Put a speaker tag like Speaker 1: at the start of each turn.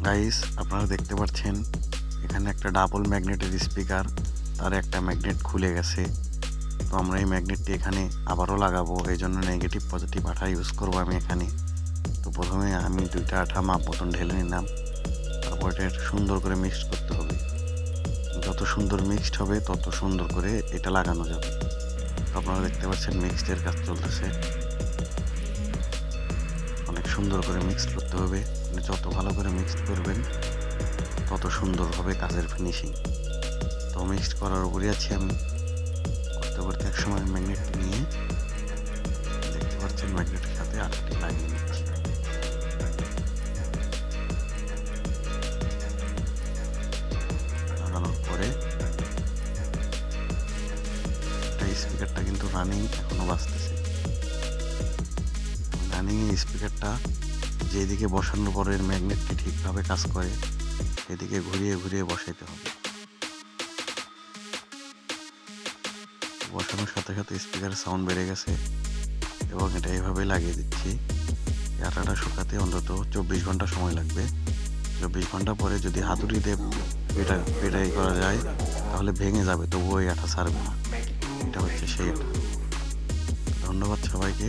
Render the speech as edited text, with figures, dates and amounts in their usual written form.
Speaker 1: Guys, আপনারা দেখতে পাচ্ছেন এখানে একটা ডাবল ম্যাগনেটের স্পিকার, তার একটা ম্যাগনেট খুলে গেছে। তো আমরা এই ম্যাগনেটটি এখানে আবারও লাগাবো, এই জন্য নেগেটিভ পজিটিভ আঠা ইউজ করবো আমি এখানে। তো প্রথমে আমি 2টা আঠা মাপ মতন ঢেলে নিলাম, তারপর এটা সুন্দর করে মিক্সড করতে হবে। যত সুন্দর মিক্সড হবে তত সুন্দর করে এটা লাগানো যাবে। তো আপনারা দেখতে পাচ্ছেন মিক্সডের কাজ চলতেছে। অনেক সুন্দর করে মিক্সড করতে হবে, যত ভালো করে মিক্সড করবেন তত সুন্দর হবে কাজের ফিনিশিং। তো মিক্সড করার উপরই আছি আমি। করতে করতে এক সময় ম্যাগনেটটি নিয়ে দেখতে পাচ্ছেন ম্যাগনেটের সাথে আঠাটি লাগিয়ে নিচ্ছি। লাগানোর পরে স্পিকারটা কিন্তু রানিং এখনো বাজতেছে। রানিং স্পিকারটা যেদিকে বসানোর পরে ম্যাগনেটটি ঠিকভাবে কাজ করে এদিকে ঘুরিয়ে ঘুরিয়ে বসাইতে হবে। বসানোর সাথে সাথে স্পিকারের সাউন্ড বেড়ে গেছে এবং এটা এইভাবে লাগিয়ে দিচ্ছি। এই আঠাটা শুকাতে অন্তত 24 ঘন্টা সময় লাগবে। 24 ঘন্টা পরে যদি হাতুড়িতে পেটাই করা যায় তাহলে ভেঙে যাবে, তবুও এই আঠা ছাড়বে না। এটা হচ্ছে সেই আঠা। ধন্যবাদ সবাইকে।